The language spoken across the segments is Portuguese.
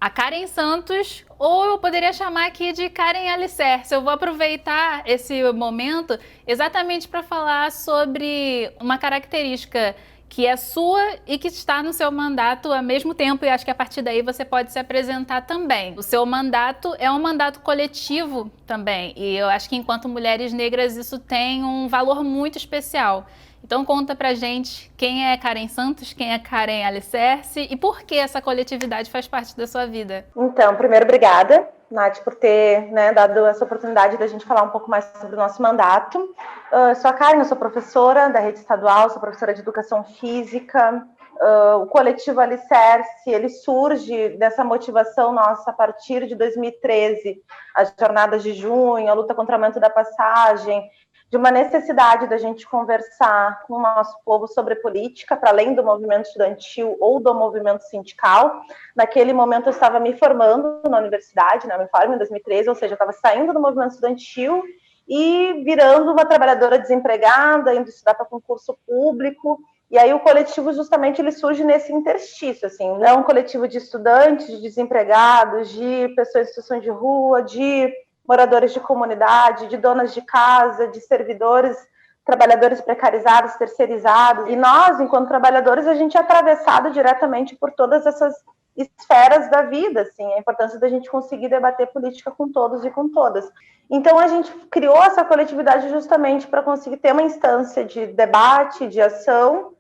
a Karen Santos, ou eu poderia chamar aqui de Karen Alicerce. Eu vou aproveitar esse momento exatamente para falar sobre uma característica que é sua e que está no seu mandato ao mesmo tempo, e acho que a partir daí você pode se apresentar também. O seu mandato é um mandato coletivo também, e eu acho que enquanto mulheres negras isso tem um valor muito especial. Então conta pra gente quem é Karen Santos, quem é Karen Alicerce e por que essa coletividade faz parte da sua vida. Então, primeiro, obrigada, Nath, por ter dado essa oportunidade da gente falar um pouco mais sobre o nosso mandato. Sou a Karen, eu sou professora da rede estadual, sou professora de educação física. O coletivo Alicerce, ele surge dessa motivação nossa a partir de 2013, as jornadas de junho, a luta contra o aumento da passagem, de uma necessidade da gente conversar com o nosso povo sobre política, para além do movimento estudantil ou do movimento sindical. Naquele momento eu estava me formando na universidade, né? Eu me formo em 2013, ou seja, eu estava saindo do movimento estudantil e virando uma trabalhadora desempregada, indo estudar para concurso público. E aí o coletivo justamente ele surge nesse interstício, assim, é um coletivo de estudantes, de desempregados, de pessoas em situação de rua, de moradores de comunidade, de donas de casa, de servidores, trabalhadores precarizados, terceirizados. E nós, enquanto trabalhadores, a gente é atravessado diretamente por todas essas esferas da vida, assim, a importância da gente conseguir debater política com todos e com todas. Então, a gente criou essa coletividade justamente para conseguir ter uma instância de debate, de ação,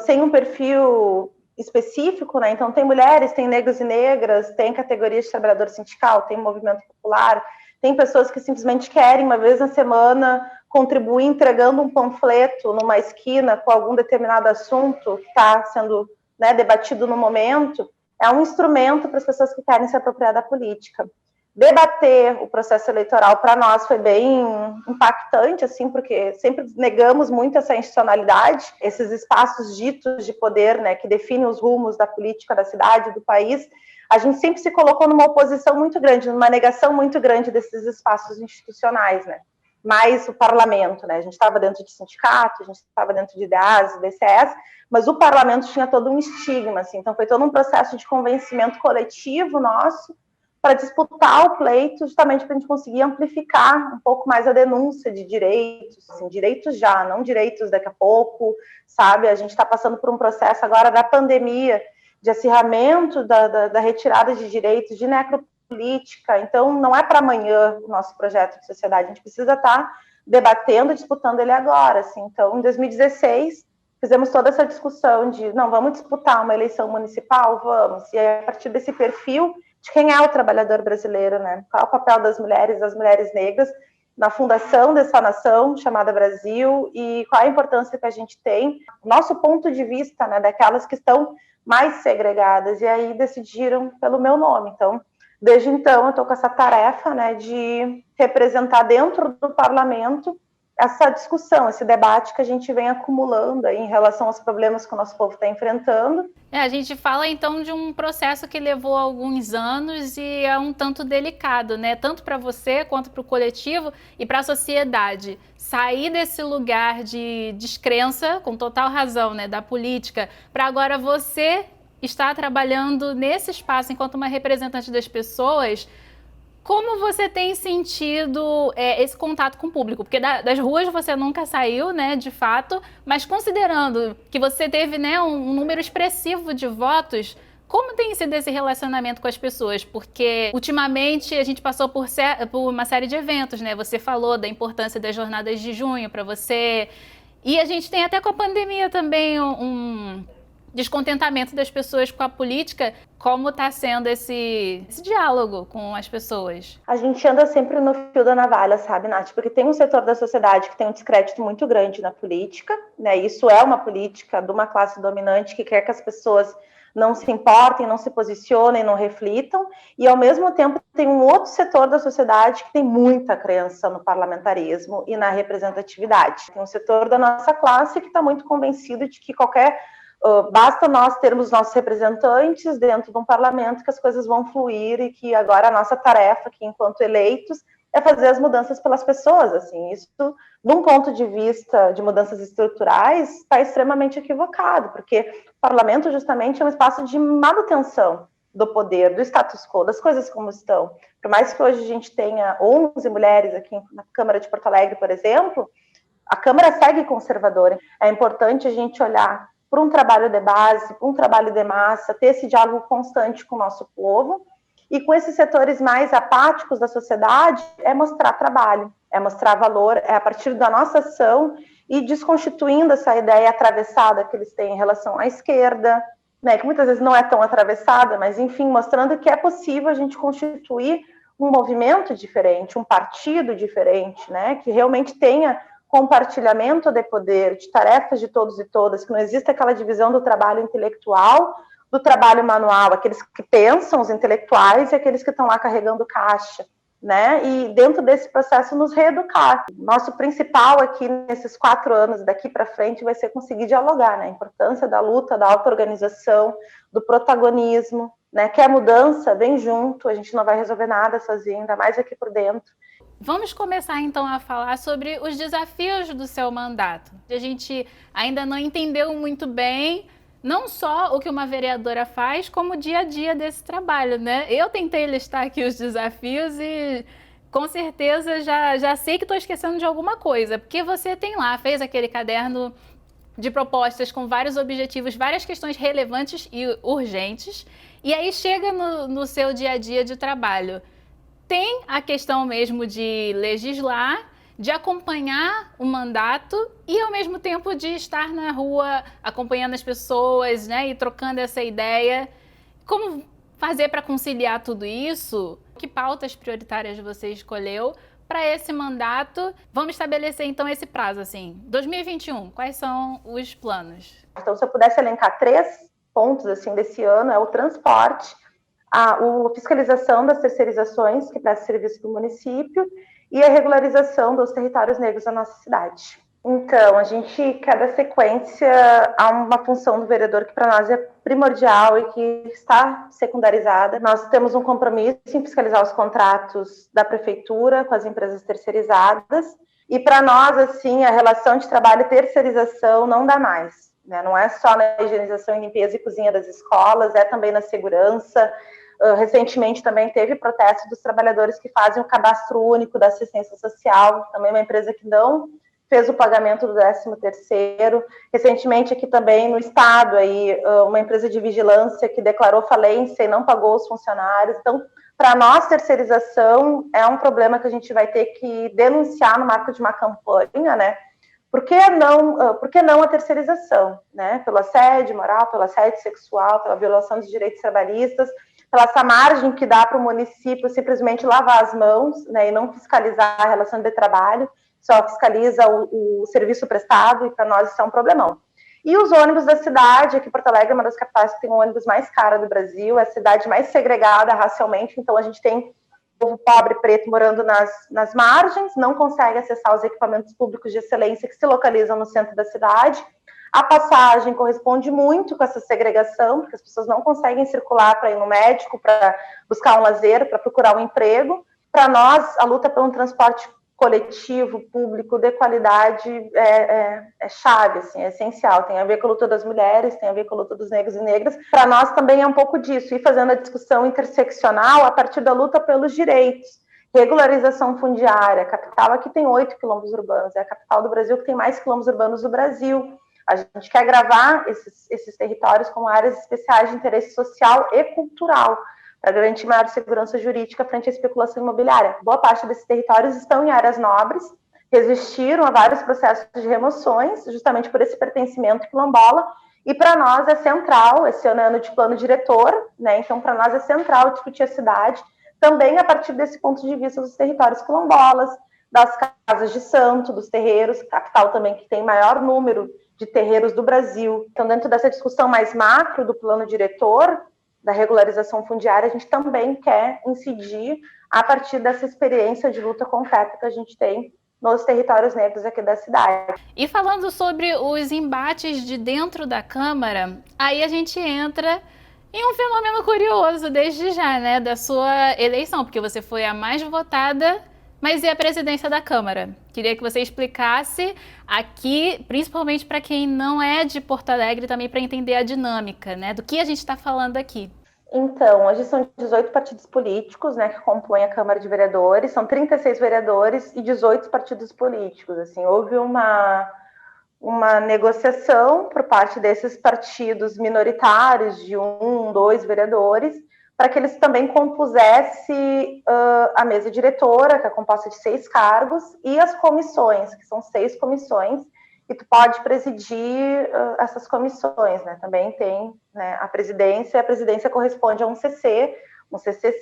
sem um perfil específico, né? Então, tem mulheres, tem negros e negras, tem categorias de trabalhador sindical, tem movimento popular, tem pessoas que simplesmente querem, uma vez na semana, contribuir entregando um panfleto numa esquina com algum determinado assunto que está sendo debatido no momento. É um instrumento para as pessoas que querem se apropriar da política. Debater o processo eleitoral para nós foi bem impactante, assim, porque sempre negamos muito essa institucionalidade, esses espaços ditos de poder, né, que definem os rumos da política da cidade, do país. A gente sempre se colocou numa oposição muito grande, numa negação muito grande desses espaços institucionais, né? Mais o parlamento, né? A gente estava dentro de sindicato, a gente estava dentro de DEAS, DCS, mas o parlamento tinha todo um estigma, assim, então foi todo um processo de convencimento coletivo nosso para disputar o pleito, justamente para a gente conseguir amplificar um pouco mais a denúncia de direitos, assim, direitos já, não direitos daqui a pouco, sabe? A gente está passando por um processo agora da pandemia, de acirramento da retirada de direitos, de necropolítica. Então, não é para amanhã o nosso projeto de sociedade, a gente precisa estar debatendo, disputando ele agora. Assim. Então, em 2016, fizemos toda essa discussão de, não, vamos disputar uma eleição municipal? Vamos. E aí, a partir desse perfil de quem é o trabalhador brasileiro, né? Qual é o papel das mulheres negras na fundação dessa nação chamada Brasil e qual a importância que a gente tem, nosso ponto de vista, né, daquelas que estão mais segregadas, e aí decidiram pelo meu nome. Então, desde então, eu estou com essa tarefa, né, de representar dentro do parlamento essa discussão, esse debate que a gente vem acumulando aí em relação aos problemas que o nosso povo está enfrentando. A gente fala então de um processo que levou alguns anos e é um tanto delicado, né? Tanto para você quanto para o coletivo e para a sociedade. Sair desse lugar de descrença, com total razão, né, da política, para agora você estar trabalhando nesse espaço enquanto uma representante das pessoas. Como você tem sentido esse contato com o público? Porque das ruas você nunca saiu, né, de fato, mas considerando que você teve, né, um número expressivo de votos, como tem sido esse relacionamento com as pessoas? Porque ultimamente a gente passou por uma série de eventos, né? Você falou da importância das jornadas de junho para você, e a gente tem até com a pandemia também um descontentamento das pessoas com a política. Como está sendo esse diálogo com as pessoas? A gente anda sempre no fio da navalha, sabe, Nath? Porque tem um setor da sociedade que tem um descrédito muito grande na política, né? Isso é uma política de uma classe dominante que quer que as pessoas não se importem, não se posicionem, não reflitam, e ao mesmo tempo tem um outro setor da sociedade que tem muita crença no parlamentarismo e na representatividade. Tem um setor da nossa classe que está muito convencido de que basta nós termos nossos representantes dentro de um parlamento que as coisas vão fluir e que agora a nossa tarefa aqui, enquanto eleitos, é fazer as mudanças pelas pessoas. Assim, isso, de um ponto de vista de mudanças estruturais, está extremamente equivocado, porque o parlamento justamente é um espaço de manutenção do poder, do status quo, das coisas como estão. Por mais que hoje a gente tenha 11 mulheres aqui na Câmara de Porto Alegre, por exemplo, a Câmara segue conservadora. É importante a gente olhar para um trabalho de base, para um trabalho de massa, ter esse diálogo constante com o nosso povo, e com esses setores mais apáticos da sociedade, é mostrar trabalho, é mostrar valor, é a partir da nossa ação e desconstituindo essa ideia atravessada que eles têm em relação à esquerda, né, que muitas vezes não é tão atravessada, mas enfim, mostrando que é possível a gente constituir um movimento diferente, um partido diferente, né, que realmente tenha compartilhamento de poder, de tarefas de todos e todas, que não exista aquela divisão do trabalho intelectual, do trabalho manual, aqueles que pensam, os intelectuais, e aqueles que estão lá carregando caixa, né? E dentro desse processo nos reeducar. Nosso principal aqui nesses 4 anos daqui para frente vai ser conseguir dialogar, né? A importância da luta, da auto-organização, do protagonismo, né? Que a mudança vem junto, a gente não vai resolver nada sozinho, ainda mais aqui por dentro. Vamos começar então a falar sobre os desafios do seu mandato. A gente ainda não entendeu muito bem não só o que uma vereadora faz, como o dia a dia desse trabalho, né? Eu tentei listar aqui os desafios e com certeza já sei que estou esquecendo de alguma coisa, porque você tem lá, fez aquele caderno de propostas com vários objetivos, várias questões relevantes e urgentes, e aí chega no seu dia a dia de trabalho. Tem a questão mesmo de legislar, de acompanhar o mandato e, ao mesmo tempo, de estar na rua acompanhando as pessoas, né, e trocando essa ideia. Como fazer para conciliar tudo isso? Que pautas prioritárias você escolheu para esse mandato? Vamos estabelecer, então, esse prazo, assim, 2021, quais são os planos? Então, se eu pudesse elencar 3 pontos, assim, desse ano, é o transporte, a fiscalização das terceirizações que prestam serviço do município e a regularização dos territórios negros da nossa cidade. Então, a gente quer dar sequência a uma função do vereador que para nós é primordial e que está secundarizada. Nós temos um compromisso em fiscalizar os contratos da prefeitura com as empresas terceirizadas e para nós, assim, a relação de trabalho e terceirização não dá mais, né? Não é só na higienização e limpeza e cozinha das escolas, é também na segurança. Recentemente também teve protesto dos trabalhadores que fazem o cadastro único da assistência social, também uma empresa que não fez o pagamento do 13º. Recentemente aqui também no estado, aí, uma empresa de vigilância que declarou falência e não pagou os funcionários. Então, para nós, terceirização é um problema que a gente vai ter que denunciar no marco de uma campanha, né? Por que não a terceirização, né? Pelo assédio moral, pelo assédio sexual, pela violação dos direitos trabalhistas, pela essa margem que dá para o município simplesmente lavar as mãos, né, e não fiscalizar a relação de trabalho, só fiscaliza o serviço prestado, e para nós isso é um problemão. E os ônibus da cidade, aqui Porto Alegre é uma das capitais que tem o ônibus mais caro do Brasil, é a cidade mais segregada racialmente, então a gente tem o povo pobre preto morando nas margens, não consegue acessar os equipamentos públicos de excelência que se localizam no centro da cidade. A passagem corresponde muito com essa segregação, porque as pessoas não conseguem circular para ir no médico, para buscar um lazer, para procurar um emprego. Para nós, a luta pelo transporte coletivo, público, de qualidade é chave, assim, é essencial. Tem a ver com a luta das mulheres, tem a ver com a luta dos negros e negras. Para nós também é um pouco disso, ir fazendo a discussão interseccional a partir da luta pelos direitos. Regularização fundiária. A capital aqui tem 8 quilômetros urbanos, é a capital do Brasil que tem mais quilômetros urbanos do Brasil. A gente quer gravar esses territórios como áreas especiais de interesse social e cultural, para garantir maior segurança jurídica frente à especulação imobiliária. Boa parte desses territórios estão em áreas nobres, resistiram a vários processos de remoções, justamente por esse pertencimento quilombola, e para nós é central, esse ano é ano de plano diretor, né? Então para nós é central discutir a cidade, também a partir desse ponto de vista dos territórios quilombolas, das casas de santo, dos terreiros, capital também que tem maior número de terreiros do Brasil. Então, dentro dessa discussão mais macro do plano diretor, da regularização fundiária, a gente também quer incidir a partir dessa experiência de luta concreta que a gente tem nos territórios negros aqui da cidade. E falando sobre os embates de dentro da Câmara, aí a gente entra em um fenômeno curioso desde já, né, da sua eleição, porque você foi a mais votada. Mas e a presidência da Câmara? Queria que você explicasse aqui, principalmente para quem não é de Porto Alegre, também para entender a dinâmica, né? Do que a gente está falando aqui. Então, hoje são 18 partidos políticos, né, que compõem a Câmara de Vereadores, são 36 vereadores e 18 partidos políticos, assim, houve uma negociação por parte desses partidos minoritários de 1, 2 vereadores, para que eles também compusessem a mesa diretora, que é composta de 6 cargos, e as comissões, que são 6 comissões, e tu pode presidir essas comissões, né? Também tem, né, a presidência corresponde a um CC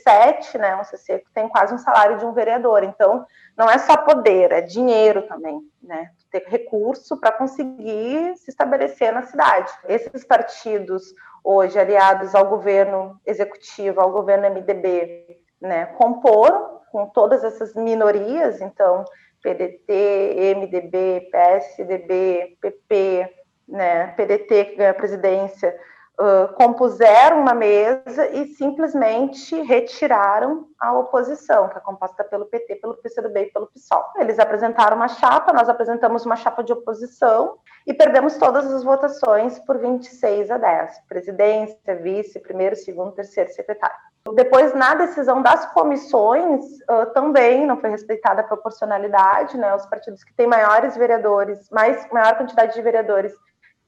7, né? Um CC que tem quase um salário de um vereador. Então, não é só poder, é dinheiro também, né? Ter recurso para conseguir se estabelecer na cidade. Esses partidos, hoje, aliados ao governo executivo, ao governo MDB, né, comporam com todas essas minorias, então, PDT, MDB, PSDB, PP, né, PDT, que ganha a presidência, compuseram uma mesa e simplesmente retiraram a oposição, que é composta pelo PT, pelo PCdoB e pelo PSOL. Eles apresentaram uma chapa, nós apresentamos uma chapa de oposição e perdemos todas as votações por 26-10. Presidência, vice, primeiro, segundo, terceiro secretário. Depois, na decisão das comissões, também não foi respeitada a proporcionalidade, né? Os partidos que têm maiores vereadores, maior quantidade de vereadores,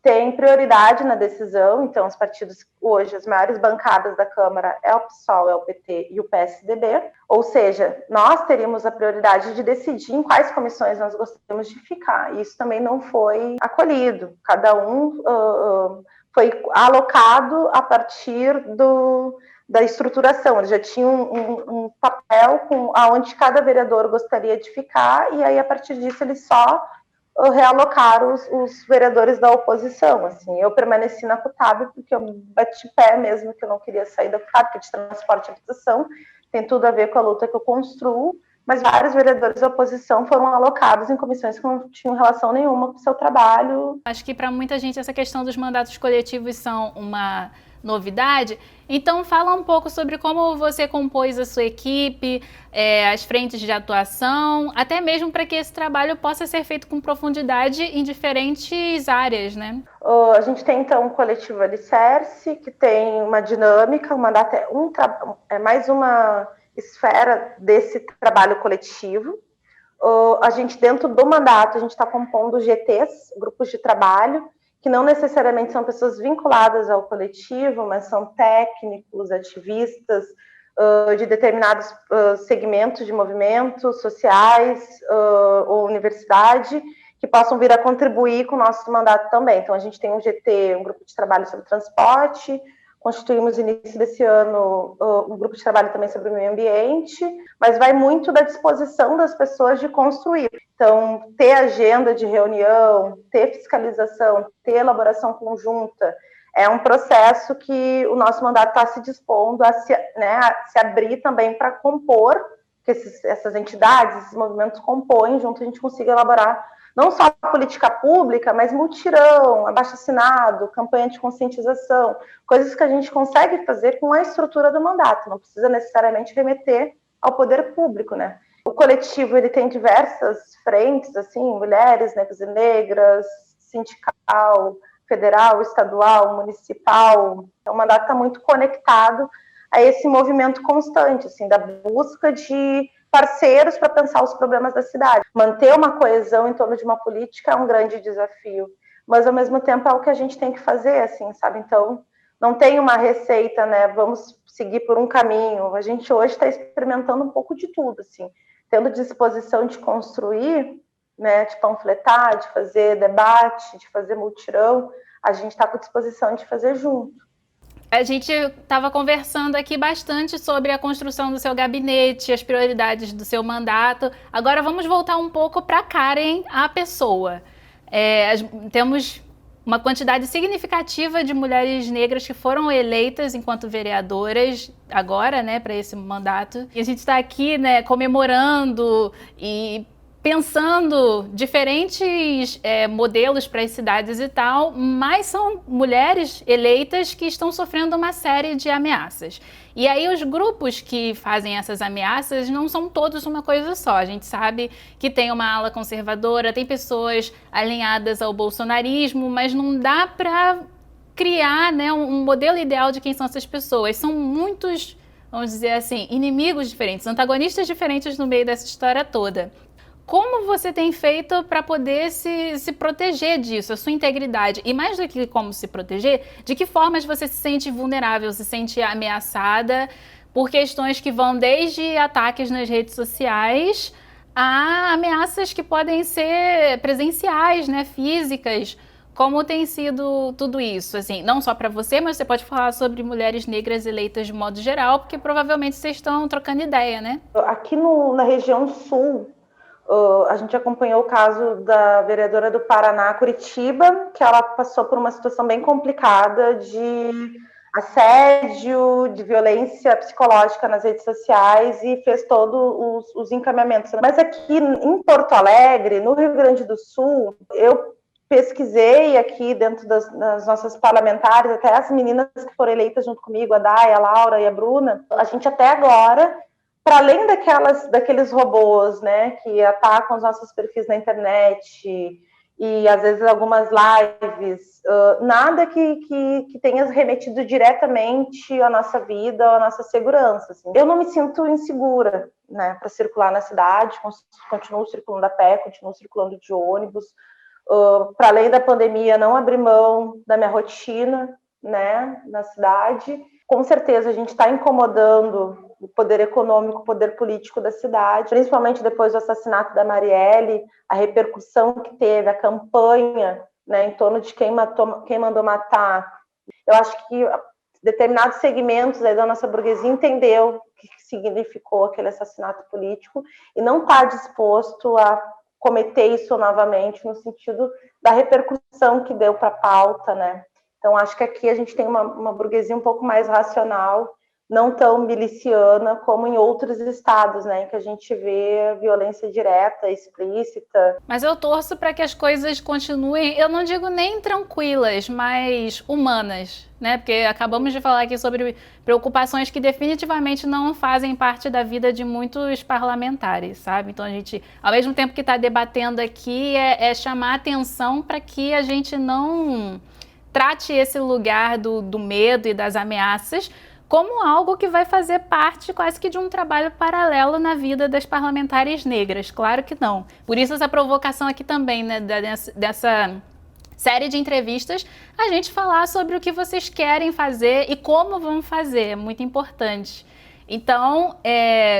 têm prioridade na decisão. Então, os partidos hoje, as maiores bancadas da Câmara é o PSOL, é o PT e o PSDB. Ou seja, nós teríamos a prioridade de decidir em quais comissões nós gostaríamos de ficar. E isso também não foi acolhido. Cada um foi alocado a partir da estruturação. Eles já tinham um papel com aonde cada vereador gostaria de ficar, e aí, a partir disso, eles só realocaram os vereadores da oposição. Assim, eu permaneci na CUTAB porque eu bati pé mesmo, que eu não queria sair da CUTAB, porque de transporte e habitação tem tudo a ver com a luta que eu construo, mas vários vereadores da oposição foram alocados em comissões que não tinham relação nenhuma com o seu trabalho. Acho que para muita gente essa questão dos mandatos coletivos são uma novidade. Então, fala um pouco sobre como você compôs a sua equipe, as frentes de atuação, até mesmo para que esse trabalho possa ser feito com profundidade em diferentes áreas, né? A gente tem, então, um coletivo Alicerce, que tem uma dinâmica, o mandato é mais uma esfera desse trabalho coletivo. A gente, dentro do mandato, a gente está compondo GTs, grupos de trabalho, que não necessariamente são pessoas vinculadas ao coletivo, mas são técnicos, ativistas de determinados segmentos de movimentos sociais ou universidade, que possam vir a contribuir com o nosso mandato também. Então, a gente tem um GT, um grupo de trabalho sobre transporte, constituímos no início desse ano um grupo de trabalho também sobre o meio ambiente, mas vai muito da disposição das pessoas de construir. Então, ter agenda de reunião, ter fiscalização, ter elaboração conjunta, é um processo que o nosso mandato está se dispondo a se abrir também para compor, que essas entidades, esses movimentos compõem, junto a gente consiga elaborar não só a política pública, mas mutirão, abaixo-assinado, campanha de conscientização, coisas que a gente consegue fazer com a estrutura do mandato, não precisa necessariamente remeter ao poder público, né? O coletivo, ele tem diversas frentes, assim, mulheres, negros e negras, sindical, federal, estadual, municipal. Então, o mandato está muito conectado a esse movimento constante, assim, da busca de parceiros para pensar os problemas da cidade. Manter uma coesão em torno de uma política é um grande desafio, mas, ao mesmo tempo, é o que a gente tem que fazer, assim, sabe? Então, não tem uma receita, né? Vamos seguir por um caminho. A gente hoje está experimentando um pouco de tudo, assim, tendo disposição de construir, né, de panfletar, de fazer debate, de fazer mutirão, a gente está com disposição de fazer junto. A gente estava conversando aqui bastante sobre a construção do seu gabinete, as prioridades do seu mandato. Agora vamos voltar um pouco para Karen, a pessoa. Temos uma quantidade significativa de mulheres negras que foram eleitas enquanto vereadoras agora, né, para esse mandato. E a gente está aqui, né, comemorando e pensando diferentes modelos para as cidades e tal, mas são mulheres eleitas que estão sofrendo uma série de ameaças. E aí os grupos que fazem essas ameaças não são todos uma coisa só. A gente sabe que tem uma ala conservadora, tem pessoas alinhadas ao bolsonarismo, mas não dá para criar, né, um modelo ideal de quem são essas pessoas. São muitos, vamos dizer assim, inimigos diferentes, antagonistas diferentes no meio dessa história toda. Como você tem feito para poder se proteger disso, a sua integridade? E mais do que como se proteger, de que formas você se sente vulnerável, se sente ameaçada por questões que vão desde ataques nas redes sociais a ameaças que podem ser presenciais, né, físicas? Como tem sido tudo isso? Assim, não só para você, mas você pode falar sobre mulheres negras eleitas de modo geral, porque provavelmente vocês estão trocando ideia, né? Aqui na região sul, a gente acompanhou o caso da vereadora do Paraná, Curitiba, que ela passou por uma situação bem complicada de assédio, de violência psicológica nas redes sociais e fez todos os encaminhamentos. Mas aqui em Porto Alegre, no Rio Grande do Sul, eu pesquisei aqui dentro das nossas parlamentares, até as meninas que foram eleitas junto comigo, a Day, a Laura e a Bruna, a gente até agora, para além daqueles robôs, né, que atacam os nossos perfis na internet e às vezes algumas lives, nada que tenha remetido diretamente à nossa vida, à nossa segurança. Assim. Eu não me sinto insegura, né, para circular na cidade, continuo circulando a pé, continuo circulando de ônibus. Para além da pandemia, não abrir mão da minha rotina, né, na cidade. Com certeza a gente está incomodando o poder econômico, o poder político da cidade, principalmente depois do assassinato da Marielle, a repercussão que teve, a campanha, né, em torno de quem mandou matar. Eu acho que determinados segmentos aí da nossa burguesia entendeu o que significou aquele assassinato político e não está disposto a cometer isso novamente, no sentido da repercussão que deu para a pauta, né? Então, acho que aqui a gente tem uma burguesia um pouco mais racional, não tão miliciana como em outros estados, né, em que a gente vê violência direta, explícita. Mas eu torço para que as coisas continuem, eu não digo nem tranquilas, mas humanas, né? Porque acabamos de falar aqui sobre preocupações que definitivamente não fazem parte da vida de muitos parlamentares, sabe? Então a gente, ao mesmo tempo que está debatendo aqui, é chamar atenção para que a gente não trate esse lugar do medo e das ameaças como algo que vai fazer parte quase que de um trabalho paralelo na vida das parlamentares negras. Claro que não. Por isso essa provocação aqui também, né, dessa série de entrevistas, a gente falar sobre o que vocês querem fazer e como vão fazer, é muito importante. Então,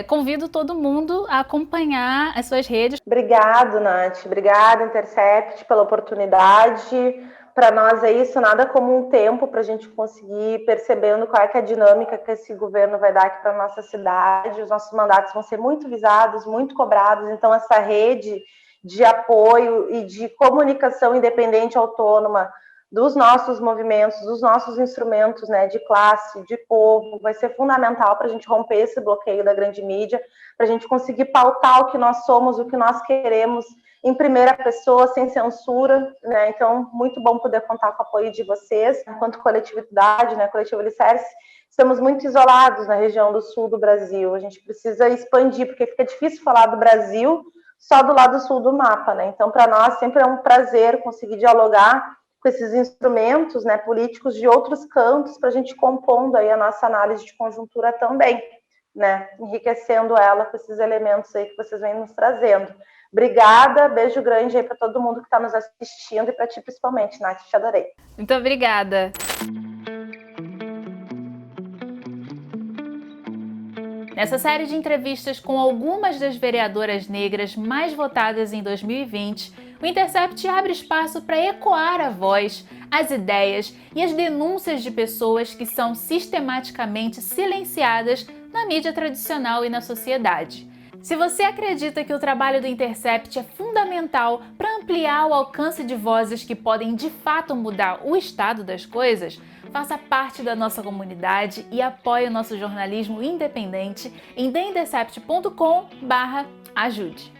convido todo mundo a acompanhar as suas redes. Obrigado, Nath. Obrigada, Intercept, pela oportunidade. Para nós é isso, nada como um tempo para a gente conseguir percebendo qual é que é a dinâmica que esse governo vai dar aqui para a nossa cidade. Os nossos mandatos vão ser muito visados, muito cobrados, então essa rede de apoio e de comunicação independente, autônoma dos nossos movimentos, dos nossos instrumentos, né, de classe, de povo, vai ser fundamental para a gente romper esse bloqueio da grande mídia, para a gente conseguir pautar o que nós somos, o que nós queremos, em primeira pessoa, sem censura, né? Então, muito bom poder contar com o apoio de vocês, enquanto coletividade, né? Coletivo Alicerce, estamos muito isolados na região do sul do Brasil, a gente precisa expandir, porque fica difícil falar do Brasil só do lado sul do mapa, né? Então, para nós, sempre é um prazer conseguir dialogar com esses instrumentos, né, políticos de outros cantos, para a gente compondo aí a nossa análise de conjuntura também, né? Enriquecendo ela com esses elementos aí que vocês vêm nos trazendo. Obrigada, beijo grande aí para todo mundo que está nos assistindo e para ti principalmente, Nath, te adorei. Muito obrigada. Nessa série de entrevistas com algumas das vereadoras negras mais votadas em 2020, o Intercept abre espaço para ecoar a voz, as ideias e as denúncias de pessoas que são sistematicamente silenciadas na mídia tradicional e na sociedade. Se você acredita que o trabalho do Intercept é fundamental para ampliar o alcance de vozes que podem de fato mudar o estado das coisas, faça parte da nossa comunidade e apoie o nosso jornalismo independente em theintercept.com/ajude.